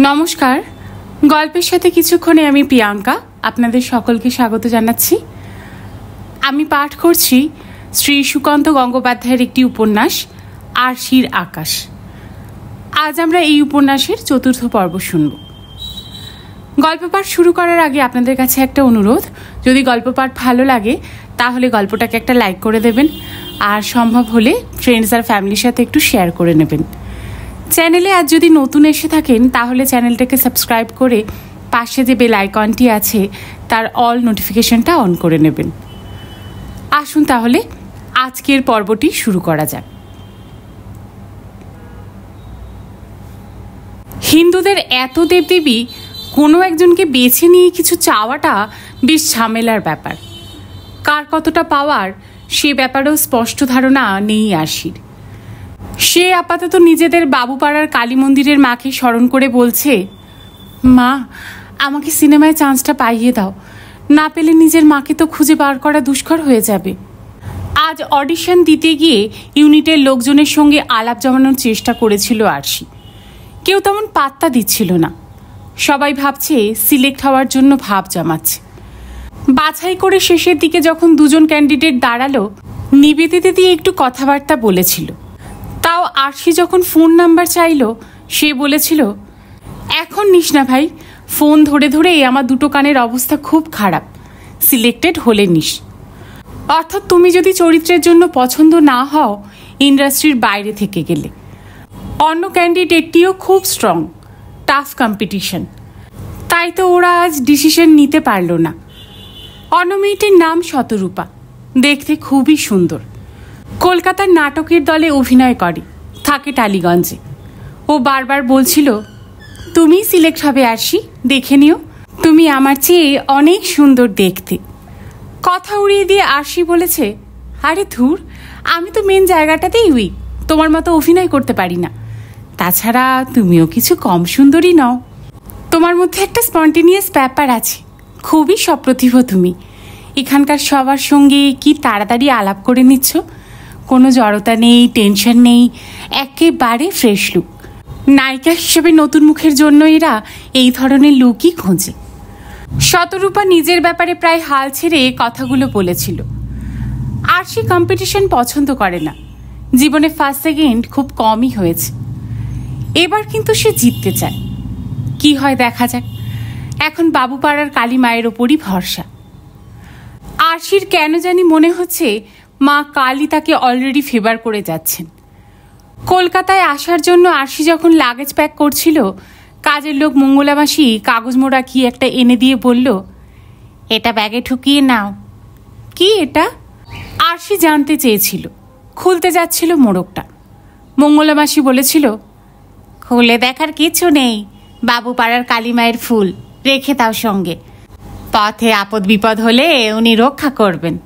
নমস্কার, গল্পের সাথে কিছুক্ষণে আমি প্রিয়াঙ্কা আপনাদের সকলকে স্বাগত জানাচ্ছি। আমি পাঠ করছি শ্রী সুকান্ত গঙ্গোপাধ্যায়ের একটি উপন্যাস আরশির আকাশ। আজ আমরা এই উপন্যাসের চতুর্থ পর্ব শুনব। গল্প পাঠ শুরু করার আগে আপনাদের কাছে একটা অনুরোধ, যদি গল্প পাঠ ভালো লাগে তাহলে গল্পটাকে একটা লাইক করে দেবেন, আর সম্ভব হলে ফ্রেন্ডস আর ফ্যামিলির সাথে একটু শেয়ার করে নেবেন। চ্যানেলে আজ যদি নতুন এসে থাকেন তাহলে চ্যানেলটাকে সাবস্ক্রাইব করে পাশে যে বেল আইকনটি আছে তার অল নোটিফিকেশনটা অন করে নেবেন। আসুন তাহলে আজকের পর্বটি শুরু করা যাক। হিন্দুদের এত দেবদেবী, কোনো একজনকে বেছে নিয়ে কিছু চাওয়াটা বেশ ঝামেলার ব্যাপার। কার কতটা পাওয়ার সে ব্যাপারেও স্পষ্ট ধারণা নেই আরশির। সে আপাতত নিজেদের বাবুপাড়ার কালী মন্দিরের মাকে স্মরণ করে বলছে, মা, আমাকে সিনেমায় চান্সটা পাইয়ে দাও, না পেলে নিজের মাকে তো খুঁজে বার করা দুষ্কর হয়ে যাবে। আজ অডিশন দিতে গিয়ে ইউনিটের লোকজনের সঙ্গে আলাপ জমানোর চেষ্টা করেছিল আরশি। কেউ তেমন পাত্তা দিচ্ছিল না। সবাই ভাবছে সিলেক্ট হওয়ার জন্য ভাব জমাচ্ছে। বাছাই করে শেষের দিকে যখন দুজন ক্যান্ডিডেট দাঁড়ালো, নিবেদিতা দিয়ে একটু কথাবার্তা বলেছিল। তাও আরশি যখন ফোন নাম্বার চাইল, সে বলেছিল, এখন নিস না ভাই, ফোন ধরে ধরে আমার দুটো কানের অবস্থা খুব খারাপ, সিলেক্টেড হলে নিস। অর্থাৎ তুমি যদি চরিত্রের জন্য পছন্দ না হও, ইন্ডাস্ট্রির বাইরে থেকে গেলে। অন্য ক্যান্ডিডেটটিও খুব স্ট্রং, টাফ কম্পিটিশন, তাই তো ওরা আজ ডিসিশন নিতে পারল না। অন্য মেয়েটির নাম শতরূপা, দেখতে খুবই সুন্দর। কলকাতার নাটকের দলে অভিনয় করে, থাকে টালিগঞ্জে। ও বারবার বলছিল, তুমি সিলেক্ট হবে আরশি, দেখে নিও, তুমি আমার চেয়ে অনেক সুন্দর দেখতে। কথা উড়িয়ে দিয়ে আরশি বলেছে, আরে ধুর, আমি তো মেন জায়গাটাতেই উইক, তোমার মতো অভিনয় করতে পারি না। তাছাড়া তুমিও কিছু কম সুন্দরী নও, তোমার মধ্যে একটা স্পন্টেনিয়াস ব্যাপার আছে, খুবই সপ্রতিভ তুমি। এখানকার সবার সঙ্গে কি তাড়াতাড়ি আলাপ করে নিচ্ছ, কোনো জড়তা নেই, টেনশন নেই, একেবারে ফ্রেশ লুক। নায়িকা হিসেবে নতুন মুখের জন্য এরা এই ধরনের লুকই খোঁজে। শতরূপা নিজের ব্যাপারে প্রায় হাল ছেড়ে কথাগুলো বলেছিল। আরশি কম্পিটিশন পছন্দ করে না, জীবনে ফার্স্ট সেকেন্ড খুব কমই হয়েছে। এবার কিন্তু সে জিততে চায়। কি হয় দেখা যাক। এখন বাবুপাড়ার কালী মায়ের ওপরই ভরসা। আরশির কেন জানি মনে হচ্ছে মা কালী তাকে অলরেডি ফেভার করে যাচ্ছেন। কলকাতায় আসার জন্য আরশি যখন লাগেজ প্যাক করছিল, কাজের লোক মঙ্গলা মাসি কাগজ মোড়া কি একটা এনে দিয়ে বলল, এটা ব্যাগে ঢুকিয়ে নাও। কি এটা? আরশি জানতে চেয়েছিল। খুলতে যাচ্ছিল মোড়কটা। মঙ্গলা মাসি বলেছিল, খুলে দেখার কিছু নেই, বাবুপাড়ার কালী মায়ের ফুল, রেখে দাও সঙ্গে, পথে আপদ বিপদ হলে উনি রক্ষা করবেন।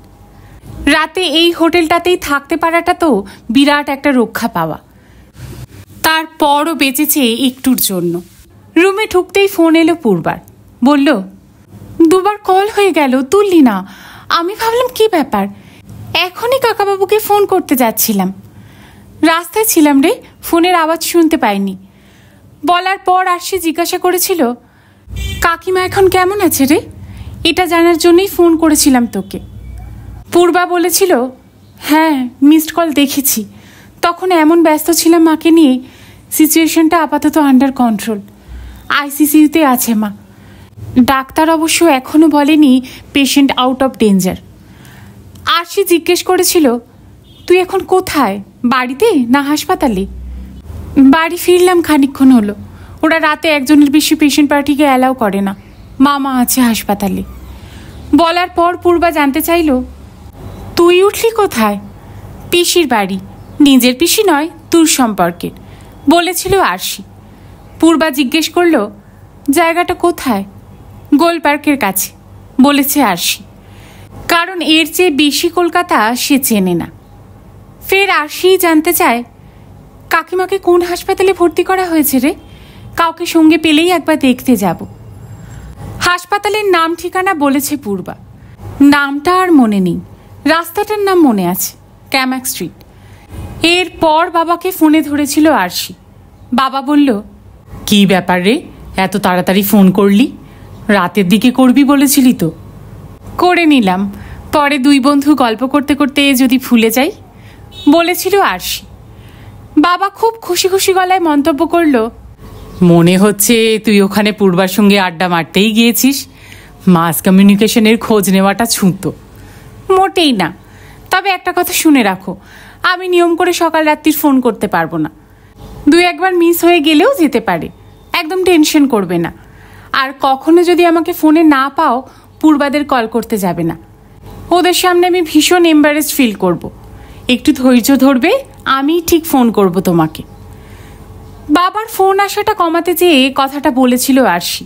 রাতে এই হোটেলটাতেই থাকতে পারাটা তো বিরাট একটা রক্ষা পাওয়া। তারপরও বেঁচেছে একটুর জন্য। রুমে ঢুকতেই ফোন এলো পূর্বার। বলল, দুবার কল হয়ে গেল, তুললি না। আমি ভাবলাম কি ব্যাপার, এখনই কাকাবাবুকে ফোন করতে যাচ্ছিলাম। রাস্তায় ছিলাম রে, ফোনের আওয়াজ শুনতে পাইনি। বলার পর আরশি জিজ্ঞাসা করেছিল, কাকিমা এখন কেমন আছে রে? এটা জানার জন্যই ফোন করেছিলাম তোকে। পূর্বা বলেছিল, হ্যাঁ মিসড কল দেখেছি, তখন এমন ব্যস্ত ছিলাম মাকে নিয়ে। সিচুয়েশনটা আপাতত আন্ডার কন্ট্রোল, আইসিসিউতে আছে মা। ডাক্তার অবশ্য এখনো বলেনি পেশেন্ট আউট অফ ডেঞ্জার। আরশি জিজ্ঞেস করেছিল, তুই এখন কোথায়, বাড়িতে না হাসপাতালে? বাড়ি ফিরলাম খানিকক্ষণ হলো। ওরা রাতে একজনের বেশি পেশেন্ট পার্টিকে অ্যালাউ করে না, মামা আছে হাসপাতালে। বলার পর পূর্বা জানতে চাইল, তুই উঠলি কোথায়? পিসির বাড়ি, নিজের পিসি নয়, তোর সম্পর্কের, বলেছিল আরশি। পূর্বা জিজ্ঞেস করল, জায়গাটা কোথায়? গোল পার্কের কাছে, বলেছে আরশি। কারণ এর চেয়ে বেশি কলকাতা সে চেনে না। ফের আরশি জানতে চায়, কাকিমাকে কোন হাসপাতালে ভর্তি করা হয়েছে রে? কাউকে সঙ্গে পেলেই একবার দেখতে যাব। হাসপাতালের নাম ঠিকানা বলেছে পূর্বা। নামটা আর মনে নেই, রাস্তাটার নাম মনে আছে, ক্যামাক স্ট্রিট। এরপর বাবাকে ফোনে ধরেছিল আরশি। বাবা বলল, কি ব্যাপার রে, এত তাড়াতাড়ি ফোন করলি? রাতের দিকে করবি বলেছিলি তো। করে নিলাম, পরে দুই বন্ধু গল্প করতে করতে যদি ভুলে যাই, বলেছিল আরশি। বাবা খুব খুশি খুশি গলায় মন্তব্য করলো, মনে হচ্ছে তুই ওখানে পূর্বার সঙ্গে আড্ডা মারতেই গিয়েছিস। মাস কমিউনিকেশনের খোঁজ নেওয়াটা ছুঁতো। মোটেই না, তবে একটা কথা শুনে রাখো, আমি নিয়ম করে সকাল রাত্রির ফোন করতে পারবো না। দুই একবার মিস হয়ে গেলেও যেতে পারে, একদম টেনশন করবে না। আর কখনো যদি আমাকে ফোনে না পাও, পূর্বাদের কল করতে যাবে না। ওদের সামনে আমি ভীষণ এম্বারেসড ফিল করব। একটু ধৈর্য ধরবে, আমি ঠিক ফোন করব তোমাকে। বাবার ফোন আসাটা কমাতে চেয়ে কথাটা বলেছিল আরশি,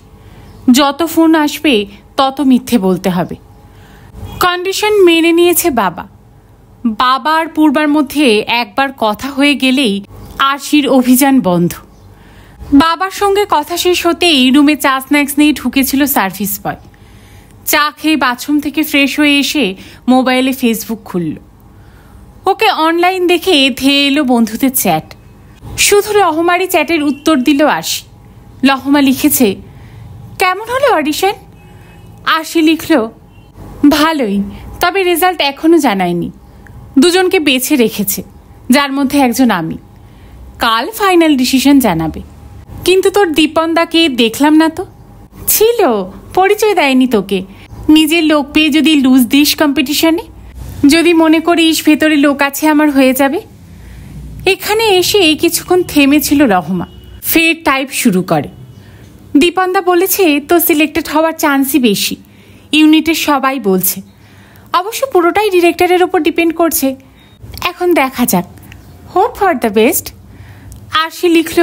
যত ফোন আসবে তত মিথ্যে বলতে হবে। কন্ডিশন মেনে নিয়েছে বাবা। বাবা আর পূর্বার মধ্যে একবার কথা হয়ে গেলেই আরশির অভিযান বন্ধ। বাবার সঙ্গে কথা শেষ হতেই রুমে চা স্ন্যাক্স নিয়ে ঢুকেছিল সার্ভিস বয়। চা খেয়ে বাথরুম থেকে ফ্রেশ হয়ে এসে মোবাইলে ফেসবুক খুলল। ওকে অনলাইন দেখে ধেয়ে এলো বন্ধুদের চ্যাট। শুধু লহমারি চ্যাটের উত্তর দিল আরশি। লহমা লিখেছে, কেমন হলো অডিশন? আরশি লিখল, ভালোই, তবে রেজাল্ট এখনো জানায়নি। দুজনকে বেছে রেখেছে, যার মধ্যে একজন আমি। কাল ফাইনাল ডিসিশন জানাবে। কিন্তু তোর দীপনদাকে দেখলাম না তো। ছিল, পরিচয় দেয়নি তোকে। নিজের লোক পেয়ে যদি লুজ দিস কম্পিটিশনে, যদি মনে করিস ভেতরে লোক আছে আমার হয়ে যাবে। এখানে এসে কিছুক্ষণ থেমেছিল রহমা, ফের টাইপ শুরু করে। দীপনদা বলেছে তো সিলেক্টেড হওয়ার চান্সই বেশি, ইউনিটের সবাই বলছে। অবশ্য পুরোটাই ডিরেক্টরের ওপর ডিপেন্ড করছে, এখন দেখা যাক। Hope for the best. Arshi লিখল,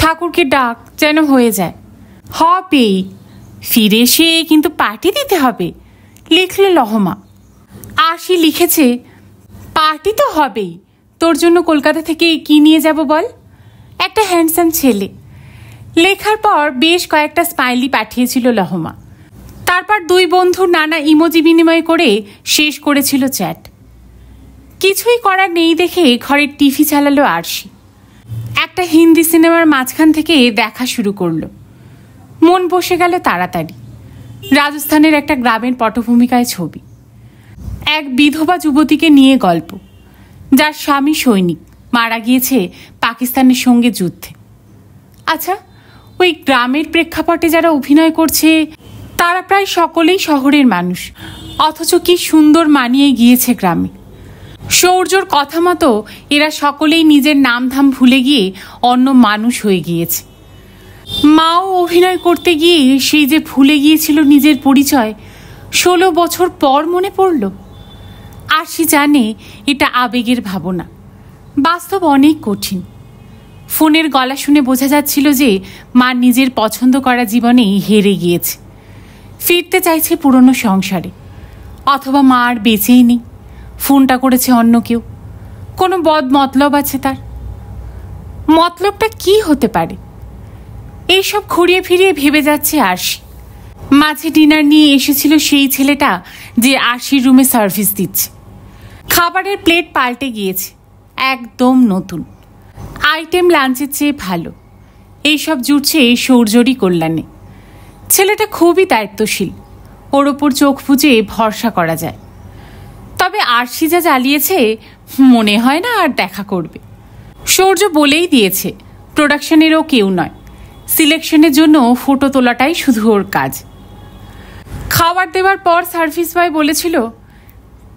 ঠাকুরকে ডাক যেন হয়ে যায়। হবেই, ফিরে এসে কিন্তু পার্টি দিতে হবে, লিখল লহমা। আরশি লিখেছে, পার্টি তো হবেই, তোর জন্য কলকাতা থেকে কি নিয়ে যাব বল? একটা হ্যান্ডসাম ছেলে। লেখার পর বেশ কয়েকটা স্মাইলি পাঠিয়েছিল লহমা। তারপর দুই বন্ধু নানা ইমোজি বিনিময় করে শেষ করেছিল চ্যাট। কিছুই করার নেই দেখে ঘরের টিভি চালালো আরশি। একটা হিন্দি সিনেমার মাঝখান থেকে দেখা শুরু করলো। মন বসে গেল তাড়াতাড়ি। রাজস্থানের একটা গ্রামের পটভূমিকায় ছবি। এক বিধবা যুবতীকে নিয়ে গল্প, যার স্বামী সৈনিক, মারা গিয়েছে পাকিস্তানের সঙ্গে যুদ্ধে। আচ্ছা, ওই গ্রামের প্রেক্ষাপটে যারা অভিনয় করছে তারা প্রায় সকলেই শহরের মানুষ, অথচ কি সুন্দর মানিয়ে গিয়েছে গ্রামে। সৌর্যর কথা মতো এরা সকলেই নিজের নামধাম ভুলে গিয়ে অন্য মানুষ হয়ে গিয়েছে। মাও অভিনয় করতে গিয়ে সেই যে ভুলে গিয়েছিল নিজের পরিচয়, 16 বছর পর মনে পড়ল। আরশি জানে এটা আবেগের ভাবনা, বাস্তব অনেক কঠিন। ফোনের গলা শুনে বোঝা যাচ্ছিল যে মা নিজের পছন্দ করা জীবনেই হেরে গিয়েছে, ফিরতে চাইছে পুরনো সংসারে। অথবা মা আর বেঁচেই নেই, ফোনটা করেছে অন্য কেউ, কোনো বদ মতলব আছে তার। মতলবটা কি হতে পারে? এইসব ঘুরিয়ে ফিরিয়ে ভেবে যাচ্ছে আরশি। মাঝে ডিনার নিয়ে এসেছিল সেই ছেলেটা যে আরশির রুমে সার্ভিস দিচ্ছে। খাবারের প্লেট পাল্টে গিয়েছে, একদম নতুন। আইটেম লাঞ্চের চেয়ে ভালো। এইসব জুটছে সৌর্যরই কল্যাণে। ছেলেটা খুবই দায়িত্বশীল, ওর ওপর চোখ বুজে ভরসা করা যায়। তবে আরশি যা জ্বালিয়েছে, মনে হয় না আর দেখা করবে। সৌর্য বলেই দিয়েছে প্রোডাকশনেরও কেউ নয়, সিলেকশনের জন্য ফটো তোলাটাই শুধু ওর কাজ। খাবার দেওয়ার পর সার্ভিস বয় বলেছিল,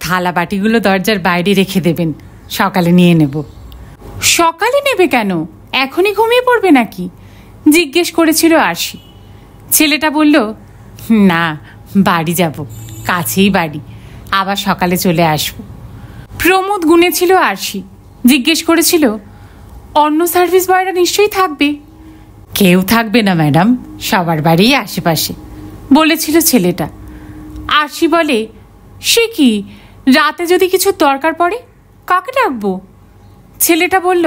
থালা বাটিগুলো দরজার বাইরে রেখে দেবেন, সকালে নিয়ে নেব। সকালে নেবে কেন? এখনই ঘুমিয়ে পড়বে নাকি? জিজ্ঞেস করেছিল আরশি। ছেলেটা বলল, না, বাড়ি যাব, কাছেই বাড়ি, আবার সকালে চলে আসব। প্রমোদ গুনেছিল আরশি। জিজ্ঞেস করেছিল, অন্য সার্ভিস বয়রা নিশ্চয়ই থাকবে। কেউ থাকবে না ম্যাডাম, সবার বাড়ি আশেপাশে, বলেছিল ছেলেটা। আরশি বলে, সে কি, রাতে যদি কিছু দরকার পড়ে কাকে ডাকবো? ছেলেটা বলল,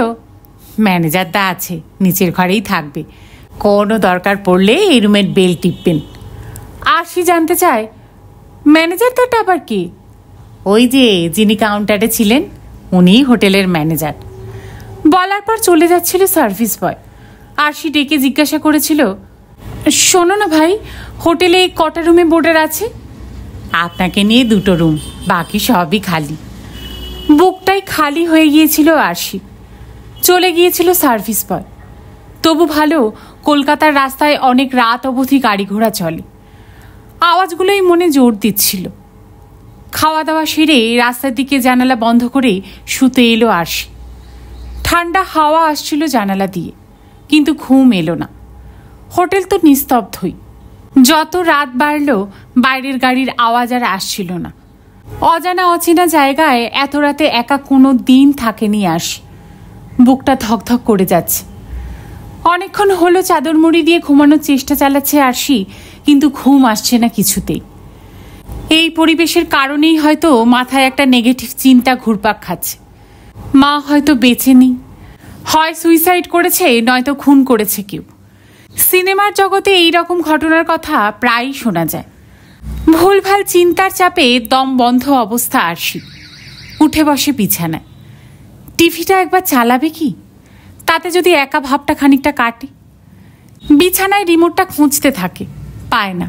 ম্যানেজার দা আছে, নিচের ঘরেই থাকবে, কোনো দরকার পড়লে এই রুমের বেল টিপবেন। আরশি জানতে চায়, ম্যানেজার দাটা আবার কি? ওই যে যিনি কাউন্টারে ছিলেন, উনিই হোটেলের ম্যানেজার। বলার পর চলে যাচ্ছিল সার্ভিস বয়। আরশি ডেকে জিজ্ঞাসা করেছিল, শোনো না ভাই, হোটেলে কটা রুমে বোর্ডার আছে? আপনাকে নিয়ে 2টো রুম, বাকি সবই খালি। বুকটাই খালি হয়ে গিয়েছিল। আরশি চলে গিয়েছিল সার্ভিস বয়। তবু ভালো, কলকাতার রাস্তায় অনেক রাত অবধি গাড়ি ঘোড়া চলে। আওয়াজগুলোই মনে জোর দিচ্ছিল। খাওয়া দাওয়া সেরে রাস্তার দিকে জানালা বন্ধ করে শুতে এলো আরশি। ঠান্ডা হাওয়া আসছিল জানালা দিয়ে, কিন্তু ঘুম এলো না। হোটেল তো নিস্তব্ধই। যত রাত বাড়ল বাইরের গাড়ির আওয়াজ আর আসছিল না। অজানা অচেনা জায়গায় এত রাতে একা কোনো দিন থাকেনি আরশি। বুকটা ধকধক করে যাচ্ছে। অনেকক্ষণ হলো চাদর মুড়ি দিয়ে ঘুমানোর চেষ্টা চালাচ্ছে আরশি, কিন্তু ঘুম আসছে না কিছুতেই। এই পরিবেশের কারণেই হয়তো মাথায় একটা নেগেটিভ চিন্তা ঘুরপাক খাচ্ছে। মা হয়তো বেঁচে নেই, হয় সুইসাইড করেছে, নয়তো খুন করেছে কেউ। সিনেমার জগতে এই রকম ঘটনার কথা প্রায়ই শোনা যায়। ভুলভাল চিন্তার চাপে দম বন্ধ অবস্থা আরশি। উঠে বসে বিছানায়। টিভিটা একবার চালাবে কি, তাতে যদি একা ভাবটা খানিকটা কাটে। বিছানায় রিমোটটা খুঁজতে থাকে, পায় না।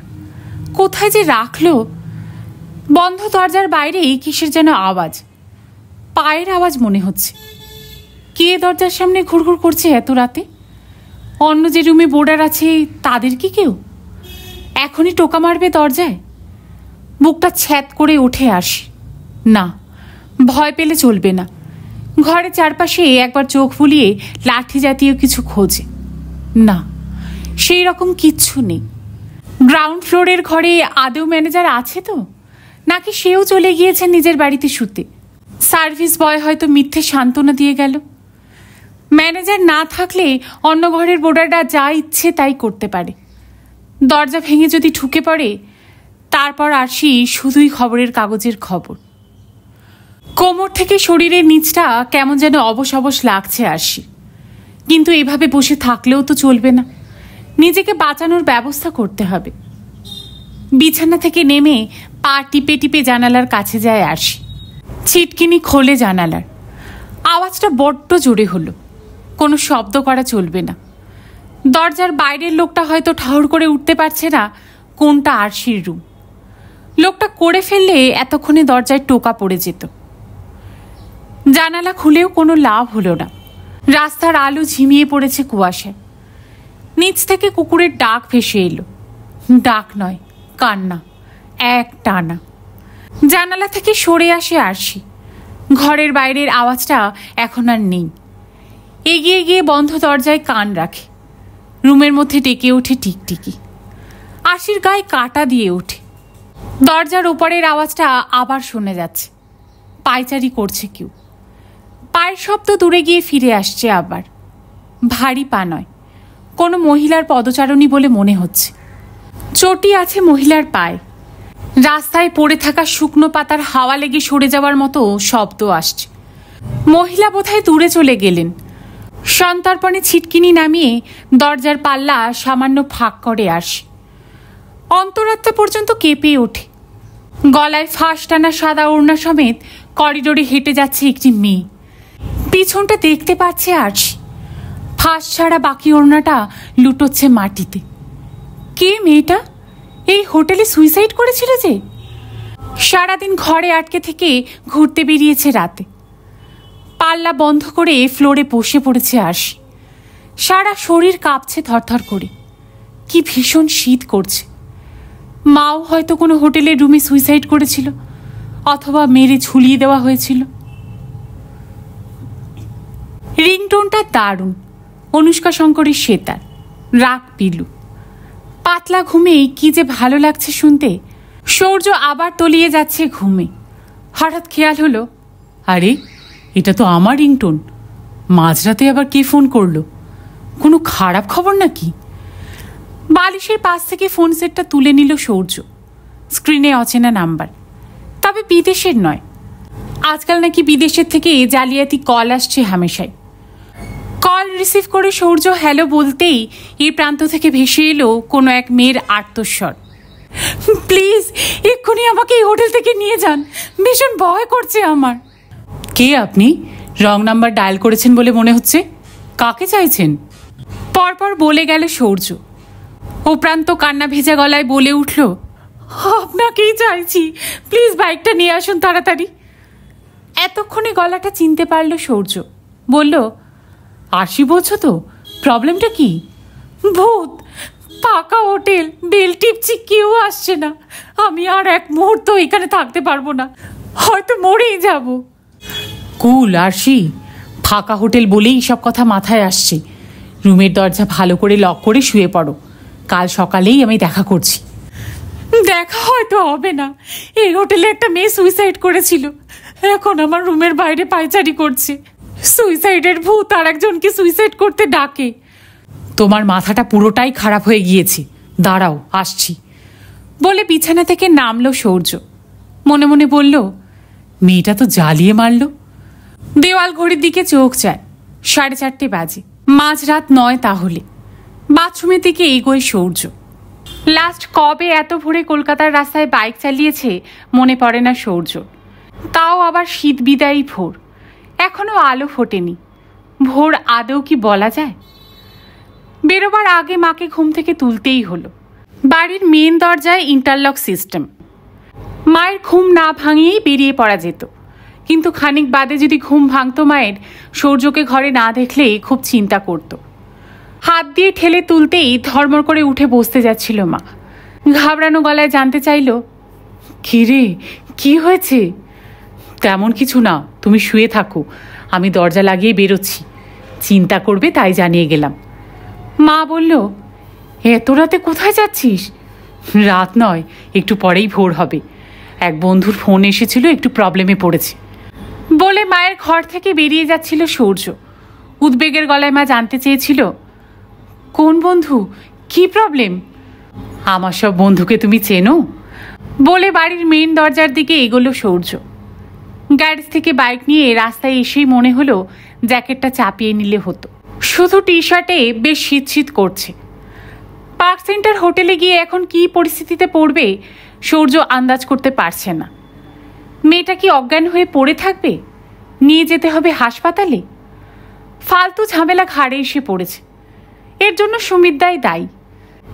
কোথায় যে রাখলো। বন্ধ দরজার বাইরেই কিসের যেন আওয়াজ, পায়ের আওয়াজ মনে হচ্ছে। কে দরজার সামনে ঘুরঘুর করছে এত রাতে? অন্য যে রুমে বোর্ডার আছে তাদের কি কেউ? এখনই টোকা মারবে দরজায়। বুকটা ছ্যাদ করে উঠে আসি। না, ভয় পেলে চলবে না। ঘরের চারপাশে একবার চোখ বুলিয়ে লাঠি জাতীয় কিছু খোঁজে। না, সেই রকম কিচ্ছু নেই। গ্রাউন্ড ফ্লোরের ঘরে আদৌ ম্যানেজার আছে তো, নাকি সেও চলে গিয়েছে নিজের বাড়িতে শুতে? সার্ভিস বয় হয়তো মিথ্যে সান্ত্বনা দিয়ে গেল। ম্যানেজার না থাকলে অন্য ঘরের বোর্ডাররা যা ইচ্ছে তাই করতে পারে। দরজা ভেঙে যদি ঢুকে পড়ে, তারপর আরশি শুধুই খবরের কাগজের খবর। কোমর থেকে শরীরের নিচটা কেমন যেন অবশ অবশ লাগছে আরশি। কিন্তু এভাবে বসে থাকলেও তো চলবে না, নিজেকে বাঁচানোর ব্যবস্থা করতে হবে। বিছানা থেকে নেমে পা টিপে টিপে জানালার কাছে যায় আরশি। ছিটকিনি খোলে জানালার। আওয়াজটা বড্ড জোরে হলো। কোনো শব্দ করা চলবে না। দরজার বাইরের লোকটা হয়তো ঠাউর করে উঠতে পারছে না কোনটা আরশির রুম। লোকটা করে ফেললে এতক্ষণে দরজায় টোকা পড়ে যেত। জানালা খুলেও কোনো লাভ হলো না। রাস্তার আলো ঝিমিয়ে পড়েছে কুয়াশায়। নিচ থেকে কুকুরের ডাক ভেসে এলো। ডাক নয়, কান্না, এক টানা। জানালা থেকে সরে আসে আরশি। ঘরের বাইরের আওয়াজটা এখন আর নেই। এগিয়ে গিয়ে বন্ধ দরজায় কান রাখে। রুমের মধ্যে ডেকে ওঠে টিকটিকি। আরশির গায়ে কাঁটা দিয়ে ওঠে। দরজার ওপারের আওয়াজটা আবার শোনা যাচ্ছে। পায়চারি করছে কেউ। পায়ের শব্দ দূরে গিয়ে ফিরে আসছে আবার। ভারী পা নয়, কোনো মহিলার পদচারণী বলে মনে হচ্ছে। চটি আছে মহিলার পায়ে। রাস্তায় পড়ে থাকা শুকনো পাতার হাওয়া লেগে সরে যাওয়ার মতো শব্দ আসছে। মহিলা বোধহয় দূরে চলে গেলেন। সন্তর্পণে ছিটকিনি নামিয়ে দরজার পাল্লা সামান্য ফাঁক করে আসে। অন্তরাত্মা পর্যন্ত কেঁপে ওঠে। গলায় ফাঁস টানা সাদা ওড়না সমেত করিডোরে হেঁটে যাচ্ছে একটি মেয়ে। পিছনটা দেখতে পাচ্ছে আরশি। ফাঁস ছাড়া বাকি ওড়নাটা লুটোচ্ছে মাটিতে। কে মেয়েটা? এই হোটেলে সুইসাইড করেছিল যে? সারাদিন ঘরে আটকে থেকে ঘুরতে বেরিয়েছে রাতে। পাল্লা বন্ধ করে ফ্লোরে বসে পড়েছে আরশি। সারা শরীর কাঁপছে থরথর করে। কি ভীষণ শীত করছে। মাও হয়তো কোনো হোটেলের রুমে সুইসাইড করেছিল, অথবা মেরে ঝুলিয়ে দেওয়া হয়েছিল। রিংটোনটা দারুণ। অনুষ্কা শঙ্করের সেতার, রাগ পিলু। পাতলা ঘুমেই কি যে ভালো লাগছে শুনতে। সূর্য আবার তলিয়ে যাচ্ছে ঘুমে। হঠাৎ খেয়াল হলো, আরে এটা তো আমার রিংটোন। মাঝরাতে আবার কে ফোন করলো? কোনো খারাপ খবর নাকি? বালিশের পাশ থেকে ফোন সেটটা তুলে নিল সূর্য। স্ক্রিনে অচেনা নাম্বার, তবে বিদেশের নয়। আজকাল নাকি বিদেশের থেকে জালিয়াতি কল আসছে হামেশাই। কল রিসিভ করে সূর্য হ্যালো বলতেই এই প্রান্ত থেকে ভেসে এলো কোনো এক মেয়ের আর্তস্বর। প্লিজ এক্ষুনি আমাকে এই হোটেল থেকে নিয়ে যান, ভীষণ ভয় করছে আমার। কে আপনি? রং নাম্বার ডায়াল করেছেন বলে মনে হচ্ছে। কাকে চাইছেন? পরপর বলে গেল সূর্য। উপরান্ত কান্না ভেজা গলায় বলে উঠল, আপনাকেই চাইছি, প্লিজ বাইকটা নিয়ে আসুন তাড়াতাড়ি। এতক্ষণে গলাটা চিনতে পারল সূর্য। বলল, আশি বলছো তো, প্রবলেমটা কি? ভূত, পাকা হোটেল, বেল টিপছি, কেউ আসছে না। আমি আর এক মুহূর্ত এখানে থাকতে পারবো না, হয়তো মরেই যাব। কুল আরশি, ফাঁকা হোটেল বলেই সব কথা মাথায় আসছে। রুমের দরজা ভালো করে লক করে শুয়ে পড়ো, কাল সকালেই আমি দেখা করছি। দেখা হয়তো হবে না, এই হোটেলে একটা মেয়ে সুইসাইড করেছিল, এখন আমার রুমের বাইরে পায়চারি করছে। সুইসাইডের ভূত আর একজনকে সুইসাইড করতে ডাকে। তোমার মাথাটা পুরোটাই খারাপ হয়ে গিয়েছে, দাঁড়াও আসছি বলে বিছানা থেকে নামলো সূর্য। মনে মনে বলল, মেয়েটা তো জ্বালিয়ে মারল। দেওয়াল ঘড়ির দিকে চোখ যায়, 4:30 বাজে, মাঝরাত নয় তাহলে। বাথরুমের দিকে এগোয় সূর্য। লাস্ট কবে এত ভোরে কলকাতার রাস্তায় বাইক চালিয়েছে মনে পড়ে না সূর্য। তাও আবার শীত বিদায়ী ভোর, এখনো আলো ফোটেনি। ভোর আদৌ কি বলা যায়? বেরোবার আগে মাকে ঘুম থেকে তুলতেই হলো। বাড়ির মেন দরজায় ইন্টারলক সিস্টেম। মায়ের ঘুম না ভাঙিয়েই বেরিয়ে পড়া যেত, কিন্তু খানিক বাদে যদি ঘুম ভাঙত মায়ের, সূর্যকে ঘরে না দেখলে খুব চিন্তা করত। হাত দিয়ে ঠেলে তুলতেই ধর্মর করে উঠে বসতে যাচ্ছিল মা। ঘাবড়ানো গলায় জানতে চাইল, কি রে, কি হয়েছে? তেমন কিছু না, তুমি শুয়ে থাকো, আমি দরজা লাগিয়ে বেরোচ্ছি। চিন্তা করবে তাই জানিয়ে গেলাম। মা বলল, এত রাতে কোথায় যাচ্ছিস? রাত নয়, একটু পরেই ভোর হবে। এক বন্ধুর ফোন এসেছিল, একটু প্রবলেমে পড়েছে বলে মায়ের ঘর থেকে বেরিয়ে যাচ্ছিল সূর্য। উদ্বেগের গলায় মা জানতে চেয়েছিল, কোন বন্ধু, কি প্রবলেম? আমার সব বন্ধুকে তুমি চেনো বলে বাড়ির মেন দরজার দিকে এগোলো সূর্য। গ্যারেজ থেকে বাইক নিয়ে রাস্তায় এসেই মনে হলো জ্যাকেটটা চাপিয়ে নিলে হতো। শুধু টি শার্টে বেশ শীত শীত করছে। পার্ক সেন্টার হোটেলে গিয়ে এখন কি পরিস্থিতিতে পড়বে সূর্য আন্দাজ করতে পারছে না। মেয়েটা কি অজ্ঞান হয়ে পড়ে থাকবে? নিয়ে যেতে হবে হাসপাতালে? ফালতু ঝামেলা ঘাড়ে এসে পড়েছে। এর জন্য সুমিতদাই দায়ী।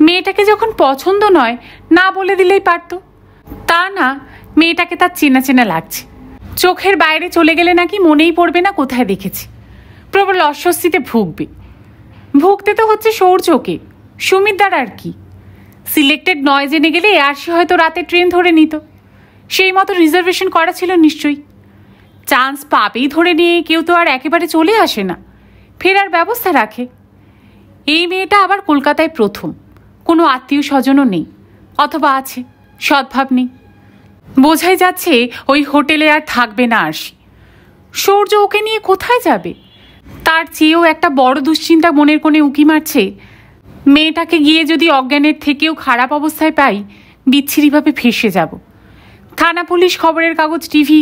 মেয়েটাকে যখন পছন্দ নয়, না বলে দিলেই পারত। তা না, মেয়েটাকে তার চেনা চেনা লাগছে। চোখের বাইরে চলে গেলে নাকি মনেই পড়বে না কোথায় দেখেছি। প্রবল অস্বস্তিতে ভুগবে। ভুগতে তো হচ্ছে সূর্যকে, সুমিতদার আর কি। সিলেক্টেড নয় জেনে গেলে আরশি হয়তো রাতে ট্রেন ধরে নিত। সেই মতো রিজার্ভেশন করা ছিল নিশ্চয়ই। চান্স পাবেই ধরে নিয়ে কেউ তো আর একেবারে চলে আসে না, ফেরার ব্যবস্থা রাখে। এই মেয়েটা আবার কলকাতায় প্রথম, কোনো আত্মীয় স্বজনও নেই, অথবা আছে, সদ্ভাব নেই। বোঝাই যাচ্ছে ওই হোটেলে আর থাকবে না আরশি। সূর্য ওকে নিয়ে কোথায় যাবে? তার চেয়েও একটা বড় দুশ্চিন্তা মনের কোণে উকি মারছে, মেয়েটাকে গিয়ে যদি অজ্ঞানের থেকেও খারাপ অবস্থায় পাই, বিচ্ছিরিভাবে ফেঁসে যাব। থানা পুলিশ, খবরের কাগজ, টিভি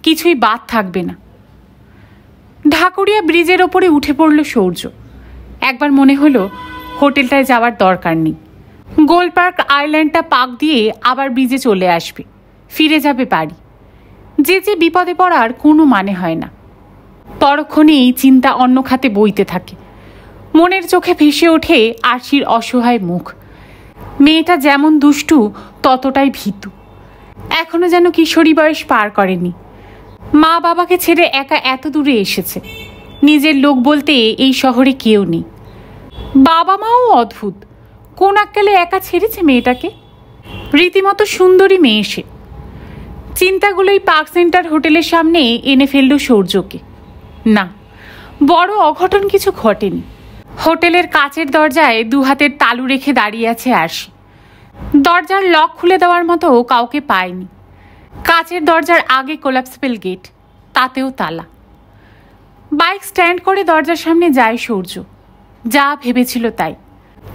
কিছুই বাদ থাকবে না। ঢাকুরিয়া ব্রিজের ওপরে উঠে পড়ল সূর্য। একবার মনে হলো হোটেলটায় যাওয়ার দরকার নেই। গোল পার্ক আইল্যান্ডটা পাক দিয়ে আবার ব্রিজে চলে আসবে, ফিরে যাবে বাড়ি। যে যে বিপদে পড়ার কোনো মানে হয় না। পরক্ষণেই চিন্তা অন্য খাতে বইতে থাকে। মনের চোখে ভেসে ওঠে আরশির অসহায় মুখ। মেয়েটা যেমন দুষ্টু, ততটাই ভীতু। এখনো যেন কিশোরী বয়স পার করেনি। মা বাবাকে ছেড়ে একা এত দূরে এসেছে। নিজের লোক বলতে এই শহরে কেউ নেই। বাবা মাও অদ্ভুত, কোন আক্কেলে একা ছেড়েছে মেয়েটাকে। রীতিমতো সুন্দরী মেয়ে সে। চিন্তাগুলোই পার্ক সেন্টার হোটেলের সামনে এনে ফেলল সূর্যকে। না, বড় অঘটন কিছু ঘটেনি। হোটেলের কাচের দরজায় দু হাতের তালু রেখে দাঁড়িয়ে আছে আরশি। দরজার লক খুলে দেওয়ার মতো কাউকে পায়নি। কাচের দরজার আগে কোলাপসেবল গেট, তাতেও তালা। বাইক স্ট্যান্ড করে দরজার সামনে যায় সূর্য। যা ভেবেছিল তাই।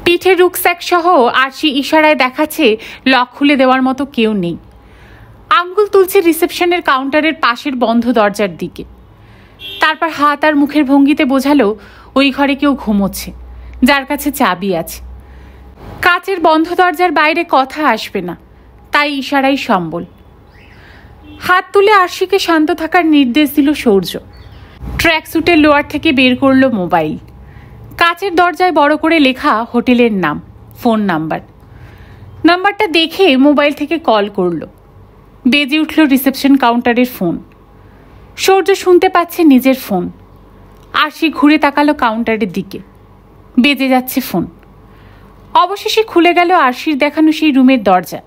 পিঠে রুকস্যাক সহ আরশি ইশারায় দেখাচ্ছে লক খুলে দেওয়ার মতো কেউ নেই। আঙ্গুল তুলছে রিসেপশনের কাউন্টারের পাশের বন্ধ দরজার দিকে। তারপর হাত আর মুখের ভঙ্গিতে বোঝালো ওই ঘরে কেউ ঘুমোচ্ছে, যার কাছে চাবি আছে। কাচের বন্ধ দরজার বাইরে কথা আসবে না, তাই ইশারাই সম্বল। হাত তুলে আরশিকে শান্ত থাকার নির্দেশ দিল সূর্য। ট্র্যাকস্যুটের লোয়ার থেকে বের করলো মোবাইল। কাচের দরজায় বড় করে লেখা হোটেলের নাম, ফোন নাম্বারটা দেখে মোবাইল থেকে কল করল। বেজে উঠল রিসেপশন কাউন্টারের ফোন। সূর্য শুনতে পাচ্ছে নিজের ফোন। আরশি ঘুরে তাকালো কাউন্টারের দিকে। বেজে যাচ্ছে ফোন। অবশেষে খুলে গেল আরশির দেখানো সেই রুমের দরজা।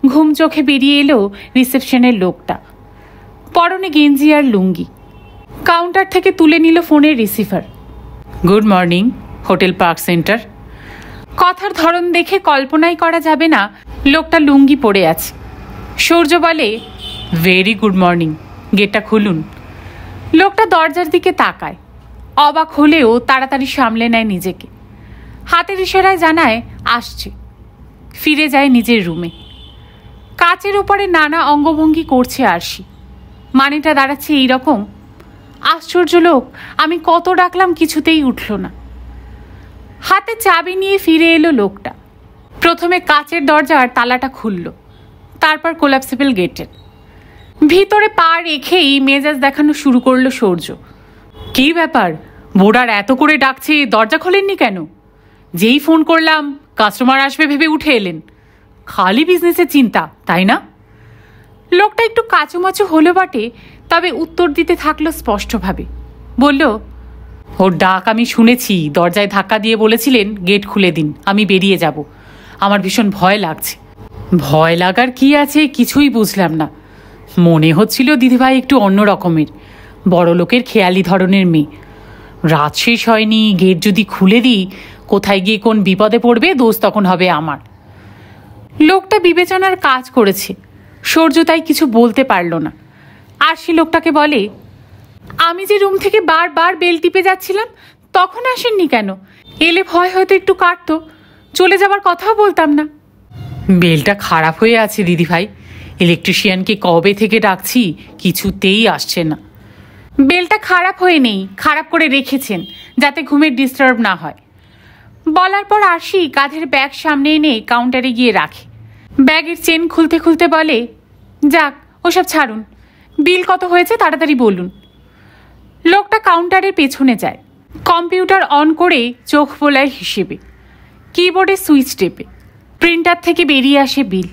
ঘুম চোখে বেরিয়ে এলো রিসেপশনের লোকটা, পরনে গেঞ্জি আর লুঙ্গি। কাউন্টার থেকে তুলে নিল ফোনের receiver. Good morning, hotel park centre. কথার ধরন দেখে কল্পনাই করা যাবে না লোকটা লুঙ্গি পরে আছে। সূর্য বলে, ভেরি গুড মর্নিং, গেটটা খুলুন। লোকটা দরজার দিকে তাকায়। অবাক হলেও তাড়াতাড়ি সামলে নেয় নিজেকে। হাতের ইশারায় জানায় আসছে। ফিরে যায় নিজের রুমে। কাচের উপরে নানা অঙ্গভঙ্গি করছে আরশি। মানেটা দাঁড়াচ্ছে এইরকম, আশ্চর্য লোক, আমি কত ডাকলাম কিছুতেই উঠল না। হাতে চাবি নিয়ে ফিরে এলো লোকটা। প্রথমে কাচের দরজার তালাটা খুলল, তারপর কোলাপসেবল গেটের। ভিতরে পা রেখেই মেজাজ দেখানো শুরু করলো সূর্য। কী ব্যাপার, বোর্ডার এত করে ডাকছে, দরজা খোলেননি কেন? যেই ফোন করলাম কাস্টমার আসবে ভেবে উঠে এলেন। খালি বিজনেসের চিন্তা, তাই না? লোকটা একটু কাচুমাচু হলো বটে, তবে উত্তর দিতে থাকলো স্পষ্টভাবে। বলল, ওর ডাক আমি শুনেছি। দরজায় ধাক্কা দিয়ে বলেছিলেন গেট খুলে দিন, আমি বেরিয়ে যাব। আমার ভীষণ ভয় লাগছে। ভয় লাগার কি আছে, কিছুই বুঝলাম না। মনে হচ্ছিল দিদিভাই একটু অন্য রকমের, বড় লোকের খেয়ালি ধরনের মেয়ে। রাত শেষ হয়নি, গেট যদি খুলে দিই, কোথায় গিয়ে কোন বিপদে পড়বে, দোষ তখন হবে আমার। লোকটা বিবেচনার কাজ করেছে। সূর্য তাই কিছু বলতে পারল না। আরশি লোকটাকে বলে, আমি যে রুম থেকে বারবার বেল টিপে যাচ্ছিলাম, তখন আসেননি কেন? এলে ভয় হয়তো একটু কাটতো, চলে যাবার কথাও বলতাম না। বেলটা খারাপ হয়ে আছে দিদিভাই, ইলেকট্রিশিয়ানকে কবে থেকে ডাকছি, কিছুতেই আসছে না। বেলটা খারাপ হয়ে নেই, খারাপ করে রেখেছেন যাতে ঘুমের ডিস্টার্ব না হয়। বলার পর আরশি কাঁধের ব্যাগ সামনে এনে কাউন্টারে গিয়ে রাখে। ব্যাগের চেন খুলতে খুলতে বলে, যাক ওসব ছাড়ুন, বিল কত হয়েছে তাড়াতাড়ি বলুন। লোকটা কাউন্টারের পেছনে যায়। কম্পিউটার অন করে চোখ বোলায় হিসেবে, কিবোর্ডে সুইচ টেপে প্রিন্টার থেকে বেরিয়ে আসে বিল।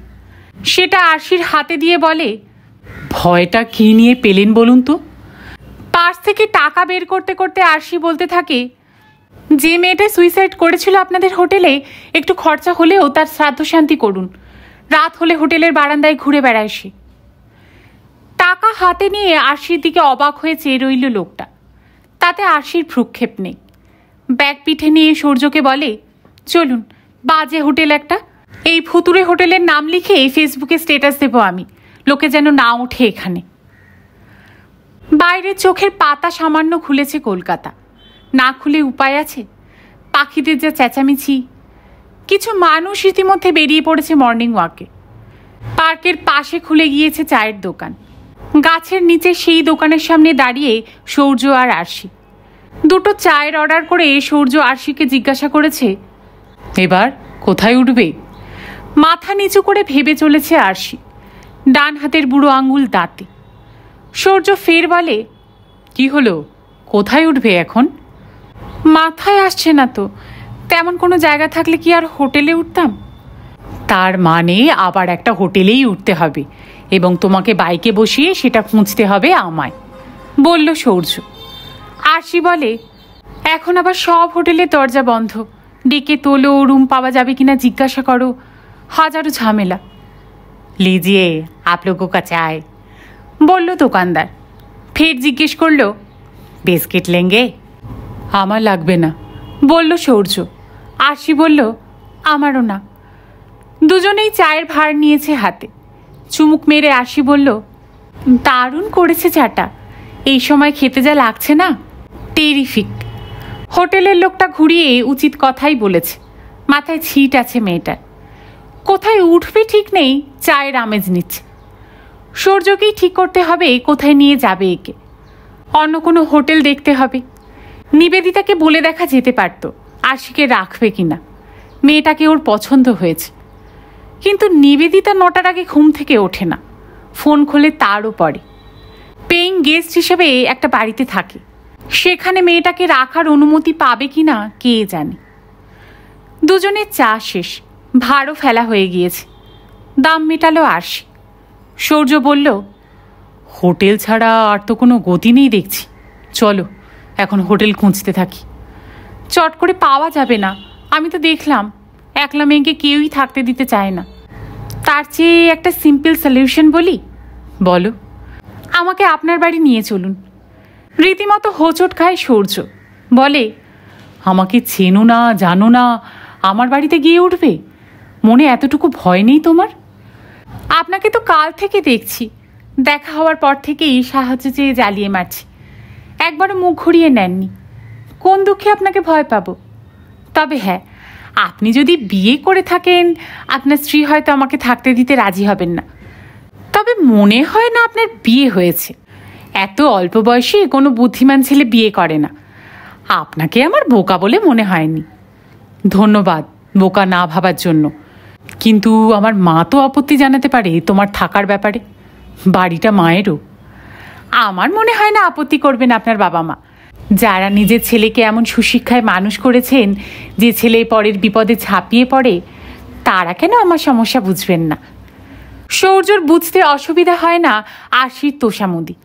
সেটা আরশির হাতে দিয়ে বলে, ভয়টা কী নিয়ে পেলেন বলুন তো? পার্স থেকে টাকা বের করতে করতে আরশি বলতে থাকে, যে মেয়েটা সুইসাইড করেছিল আপনাদের হোটেলে, একটু খরচা হলেও তার শ্রাদ্ধ শান্তি করুন। রাত হলে হোটেলের বারান্দায় ঘুরে বেড়ায় সে। টাকা হাতে নিয়ে আরশির দিকে অবাক হয়ে চেয়ে রইল লোকটা। তাতে আরশির ভ্রুক্ষেপ নেই। ব্যাগ পিঠে নিয়ে সূর্যকে বলে, চলুন, বাজে হোটেল একটা, এই ফুতুরে হোটেলের নাম লিখে ফেসবুকে স্ট্যাটাস দেব আমি, লোকে যেন না ওঠে এখানে। বাইরের চোখের পাতা সামান্য খুলেছে কলকাতা। না খুলে উপায় আছে? পাখিদের যা চেঁচামেচি। কিছু মানুষ ইতিমধ্যে বেরিয়ে পড়েছে মর্নিং ওয়াকে। পার্কের পাশে খুলে গিয়েছে চায়ের দোকান। গাছের নিচে সেই দোকানের সামনে দাঁড়িয়ে সূর্য আর আরশি। দুটো চায়ের অর্ডার করে সূর্য আরশিকে জিজ্ঞাসা করেছে, এবার কোথায় উঠবে? মাথা নিচু করে ভেবে চলেছে আরশি, ডান হাতের বুড়ো আঙুল দাঁতে। সূর্য ফের বলে, কি হলো, কোথায় উঠবে এখন? মাথায় আসছে না তো, তেমন কোনো জায়গা থাকলে কি আর হোটেলে উঠতাম? তার মানে আবার একটা হোটেলেই উঠতে হবে, এবং তোমাকে বাইকে বসিয়ে সেটা খুঁজতে হবে আমায়, বলল সূর্য। আরশি বলে, এখন আবার সব হোটেলের দরজা বন্ধ, ডেকে তোলো, রুম পাওয়া যাবে কিনা জিজ্ঞাসা করো, হাজারো ঝামেলা। লিজিয়ে আপ লোগো কা চায়, বলল দোকানদার। ফের জিজ্ঞেস করলো, বিস্কিট লেঙ্গে? আমার লাগবে না, বলল সূর্য। আরশি বলল, আমারও না। দুজনেই চায়ের ভার নিয়েছে হাতে। চুমুক মেরে আরশি বলল, দারুণ করেছে চাটা, এই সময় খেতে যা লাগছে না, টেরিফিক। হোটেলের লোকটা ঘুরিয়ে উচিত কথাই বলেছে। মাথায় ছিট আছে মেয়েটার। কোথায় উঠবে ঠিক নেই, চায়ের আমেজ নিচ্ছে। সূর্যকেই ঠিক করতে হবে কোথায় নিয়ে যাবে একে। অন্য কোনো হোটেল দেখতে হবে। নিবেদিতাকে বলে দেখা যেতে পারত আরশিকে রাখবে কিনা, মেয়েটাকে ওর পছন্দ হয়েছে। কিন্তু নিবেদিতা 9টার আগে ঘুম থেকে ওঠে না, ফোন খোলে তারও পরে। পেইং গেস্ট হিসেবে একটা বাড়িতে থাকে, সেখানে মেয়েটাকে রাখার অনুমতি পাবে কিনা কে জানে। দুজনের চা শেষ, ভাড়ও ফেলা হয়ে গিয়েছে। দাম মেটালো আরশি। সূর্য বলল, হোটেল ছাড়া আর তো কোনো গতি নেই দেখছি, চলো এখন হোটেল খুঁজতে থাকি। চট করে পাওয়া যাবে না, আমি তো দেখলাম একলা মেয়েকে কেউই থাকতে দিতে চায় না। তার চেয়ে একটা সিম্পল সলিউশন বলি। বলো। আমাকে আপনার বাড়ি নিয়ে চলুন। রীতিমতো হোঁচট খায় সূর্য। বলে, আমাকে চেনো না, জানো না, আমার বাড়িতে গিয়ে উঠবে? মনে এতটুকু ভয় নেই তোমার? আপনাকে তো কাল থেকে দেখছি, দেখা হওয়ার পর থেকেই সাহায্য চেয়ে জ্বালিয়ে মারছি, একবারও মুখ ঘুরিয়ে নেননি। কোন দুঃখে আপনাকে ভয় পাবো? তবে হ্যাঁ, আপনি যদি বিয়ে করে থাকেন, আপনার স্ত্রী হয়তো আমাকে থাকতে দিতে রাজি হবেন না। তবে মনে হয় না আপনার বিয়ে হয়েছে। এত অল্প বয়সে কোনো বুদ্ধিমান ছেলে বিয়ে করে না। আপনাকে আমার বোকা বলে মনে হয়নি। ধন্যবাদ বোকা না ভাবার জন্য, কিন্তু আমার মা তো আপত্তি জানাতে পারে তোমার থাকার ব্যাপারে। বাড়িটা মায়েরও। আমার মনে হয় না আপত্তি করবেন আপনার বাবা মা, যারা নিজের ছেলেকে এমন সুশিক্ষায় মানুষ করেছেন যে ছেলে পরের বিপদে ঝাঁপিয়ে পড়ে, তারা কেন আমার সমস্যা বুঝবেন না? সূর্যর বুঝতে অসুবিধা হয় না আরশির তোষামোদি।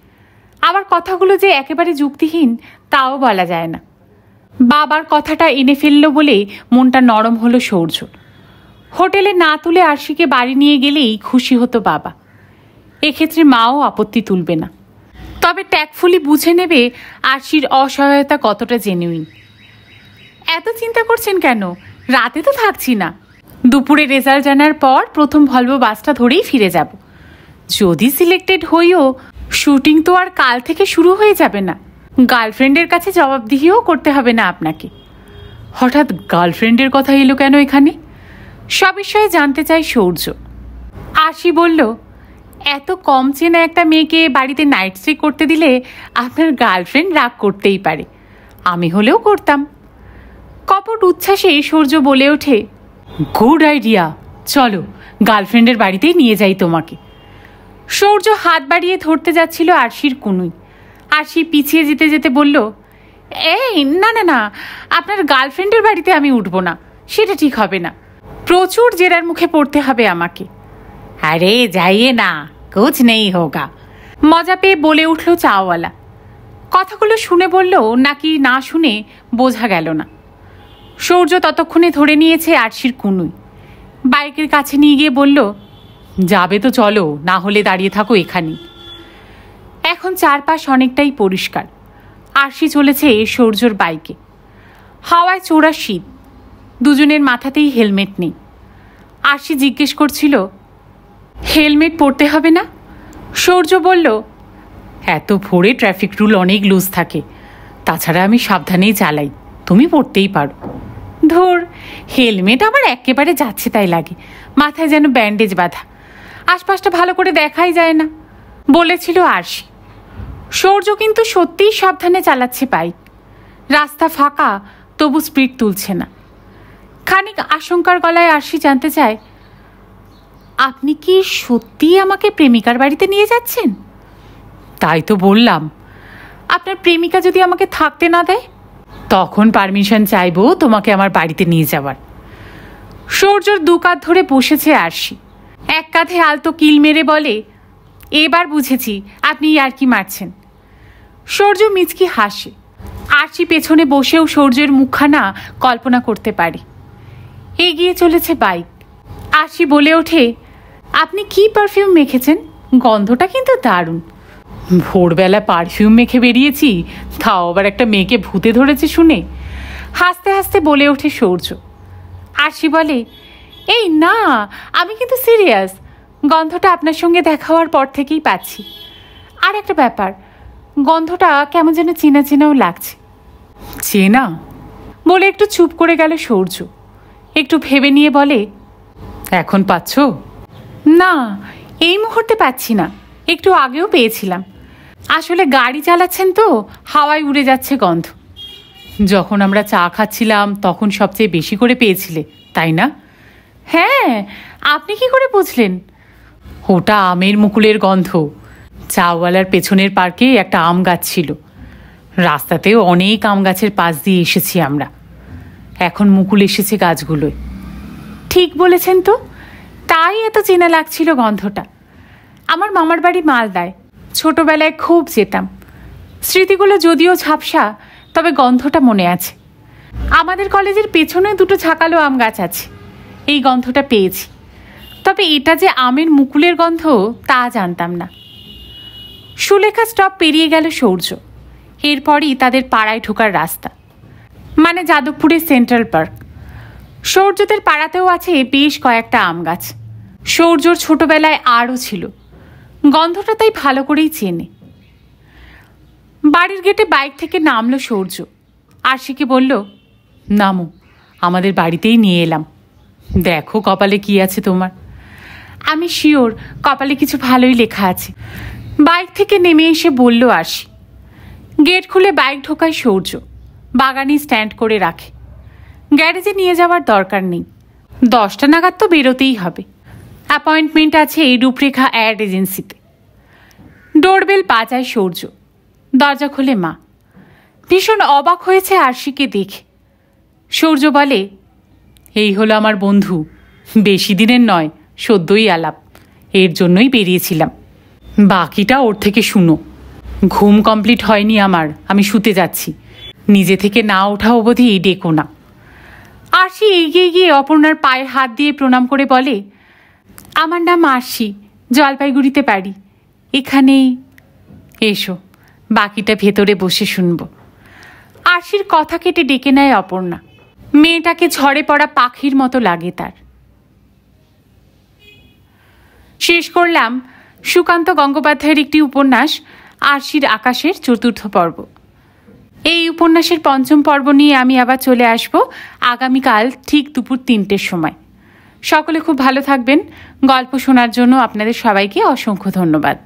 আবার কথাগুলো যে একেবারে যুক্তিহীন তাও বলা যায় না। বাবার কথাটা এনে ফেললো বলে মনটা নরম হলো সূর্য। হোটেলে না তুলে আরশিকে বাড়ি নিয়ে গেলেই খুশি হতো বাবা। এক্ষেত্রে মাও আপত্তি তুলবে না। তবে ট্যাকফুলি বুঝে নেবে আরশির অসহায়তা কতটা জেনুইন। এত চিন্তা করছেন কেন? রাতে তো থাকছি না। দুপুরে রেজাল্ট জানার পর প্রথম ভলভো বাসটা ধরেই ফিরে যাব। যদি সিলেক্টেড হইও, শুটিং তো আর কাল থেকে শুরু হয়ে যাবে না। গার্লফ্রেন্ডের কাছে জবাবদিহিও করতে হবে না আপনাকে। হঠাৎ গার্লফ্রেন্ডের কথা এলো কেন এখানে? সবিষয়ে জানতে চাই সূর্য। আরশি বলল, এত কম চেনা একটা মেয়েকে বাড়িতে নাইট স্টে করতে দিলে আপনার গার্লফ্রেন্ড রাগ করতেই পারে। আমি হলেও করতাম। কপট উচ্ছ্বাসে সূর্য বলে ওঠে, গুড আইডিয়া, চলো গার্লফ্রেন্ডের বাড়িতেই নিয়ে যাই তোমাকে। সূর্য হাত বাড়িয়ে ধরতে যাচ্ছিল আরশির কুনুই। আরশি পিছিয়ে যেতে যেতে বলল, এই না না না, আপনার গার্লফ্রেন্ডের বাড়িতে আমি উঠবো না, সেটা ঠিক হবে না। প্রচুর জেরার মুখে পড়তে হবে আমাকে। আরে যাইয়ে না, কুছ নেই হোগা, মজা পেয়ে বলে উঠল চাওয়ালা। কথাগুলো শুনে বলল নাকি না শুনে বোঝা গেল না। সূর্য ততক্ষণে ধরে নিয়েছে আরশির কুনুই। বাইকের কাছে নিয়ে গিয়ে বলল, যাবে তো চলো, না হলে দাঁড়িয়ে থাকো এখানেই। এখন চারপাশ অনেকটাই পরিষ্কার। আরশি চলেছে সূর্যর বাইকে। হাওয়ায় চোরা শীত, দুজনের মাথাতেই হেলমেট নেই। আরশি জিজ্ঞেস করছিল, হেলমেট পরতে হবে না? সূর্য বলল, এত ভোরে ট্রাফিক রুল অনেক লুজ থাকে, তাছাড়া আমি সাবধানেই চালাই, তুমি পরতেই পারো। ধুর, হেলমেট আমার একেবারে যাচ্ছে তাই লাগে, মাথায় যেন ব্যান্ডেজ বাঁধা, আশপাশটা ভালো করে দেখাই যায় না, বলেছিল আরশি। সূর্য কিন্তু সত্যিই সাবধানে চালাচ্ছে বাইক। রাস্তা ফাঁকা, তবু স্পিড তুলছে না। খানিক আশঙ্কার গলায় আরশি জানতে চায়, আপনি কি সত্যিই আমাকে প্রেমিকার বাড়িতে নিয়ে যাচ্ছেন? তাই তো বললাম। আপনার প্রেমিকা যদি আমাকে থাকতে না দেয়, তখন পারমিশন চাইবো তোমাকে আমার বাড়িতে নিয়ে যাওয়ার। সূর্যর দু কাঁধ ধরে বসেছে আরশি। এক কাঁধে আলতো কিল মেরে বলে, এবার বুঝেছি আপনি আর কি মারছেন। সূর্য মিচকি হাসে। আরশি পেছনে বসেও সূর্যের মুখখানা কল্পনা করতে পারে। এগিয়ে চলেছে বাইক। আরশি বলে ওঠে, আপনি কি পারফিউম মেখেছেন? গন্ধটা কিন্তু দারুণ। ভোরবেলা পারফিউম মেখে বেরিয়েছি, তাও আবার একটা মেয়েকে ভূতে ধরেছে শুনে হাসতে হাসতে বলে ওঠে সূর্য। আরশি বলে, এই না, আমি কিন্তু সিরিয়াস। গন্ধটা আপনার সঙ্গে দেখা হওয়ার পর থেকেই পাচ্ছি। আর একটা ব্যাপার, গন্ধটা কেমন যেন চেনা চেনাও লাগছে। চেনা বলে একটু চুপ করে গেল সূর্য। একটু ভেবে নিয়ে বলে, এখন পাচ্ছ? না, এই মুহূর্তে পাচ্ছি না, একটু আগেও পেয়েছিলাম। আসলে গাড়ি চালাচ্ছেন তো, হাওয়ায় উড়ে যাচ্ছে গন্ধ। যখন আমরা চা খাচ্ছিলাম তখন সবচেয়ে বেশি করে পেয়েছিলে, তাই না? হ্যাঁ, আপনি কি করে বুঝলেন? ওটা আমের মুকুলের গন্ধ। চাওয়ালার পেছনের পার্কে একটা আম গাছ ছিল, রাস্তাতেও অনেক আম গাছের পাশ দিয়ে এসেছি আমরা। এখন মুকুল এসেছে গাছগুলোয়। ঠিক বলেছেন তো, তাই এত চেনা লাগছিল গন্ধটা। আমার মামার বাড়ি মালদায়, ছোটবেলায় খুব যেতাম। স্মৃতিগুলো যদিও ঝাপসা, তবে গন্ধটা মনে আছে। আমাদের কলেজের পেছনে দুটো ঝাঁকালো আম গাছ আছে, এই গন্ধটা পেয়েছি। তবে এটা যে আমের মুকুলের গন্ধ তা জানতাম না। সুলেখা স্টপ পেরিয়ে গেল সৌর্য। এরপরই তাদের পাড়ায় ঢোকার রাস্তা, মানে যাদবপুরের সেন্ট্রাল পার্ক। সৌর্যদের পাড়াতেও আছে বেশ কয়েকটা আম গাছ। সৌর্যর ছোটবেলায় আরও ছিল, গন্ধটা তাই ভালো করেই চেনে। বাড়ির গেটে বাইক থেকে নামলো সৌর্য। আরশিকে বলল, নামো, আমাদের বাড়িতেই নিয়ে এলাম। দেখো কপালে কি আছে তোমার। আমি শিওর কপালে কিছু ভালোই লেখা আছে, বাইক থেকে নেমে এসে বলল আরশি। গেট খুলে বাইক ঢোকায় সৌর্য, বাগানে স্ট্যান্ড করে রাখে। গ্যারেজে নিয়ে যাওয়ার দরকার নেই, 10টা নাগাদ তো বেরোতেই হবে। অ্যাপয়েন্টমেন্ট আছে এই রূপরেখা অ্যাড এজেন্সিতে। ডোরবেল বাজায় সৌর্য। দরজা খোলে মা। ভীষণ অবাক হয়েছে আরশিকে দেখে। সৌর্য বলে, এই হলো আমার বন্ধু, বেশি দিনের নয়, সদ্যই আলাপ, এর জন্যই বেরিয়েছিলাম। বাকিটা ওর থেকে শুনো। ঘুম কমপ্লিট হয়নি আমার, আমি শুতে যাচ্ছি, নিজে থেকে না ওঠা অবধি ডেকো না। আরশি এগিয়ে গিয়ে অপর্ণার পায়ে হাত দিয়ে প্রণাম করে বলে, আমার নাম আরশি, জলপাইগুড়িতে বাড়ি, এখানে এসো, বাকিটা ভেতরে বসে শুনব। আরশির কথা কেটে ডেকে নেয় অপর্ণা। মেয়েটাকে ঝড়ে পড়া পাখির মতো লাগে তার। শেষ করলাম সুকান্ত গঙ্গোপাধ্যায়ের একটি উপন্যাস, আরশির আকাশের 4র্থ পর্ব। এই উপন্যাসের 5ম পর্ব নিয়ে আমি আবার চলে আসব আগামীকাল ঠিক দুপুর 3টের সময়। সকলে খুব ভালো থাকবেন। গল্প শোনার জন্য আপনাদের সবাইকে অসংখ্য ধন্যবাদ।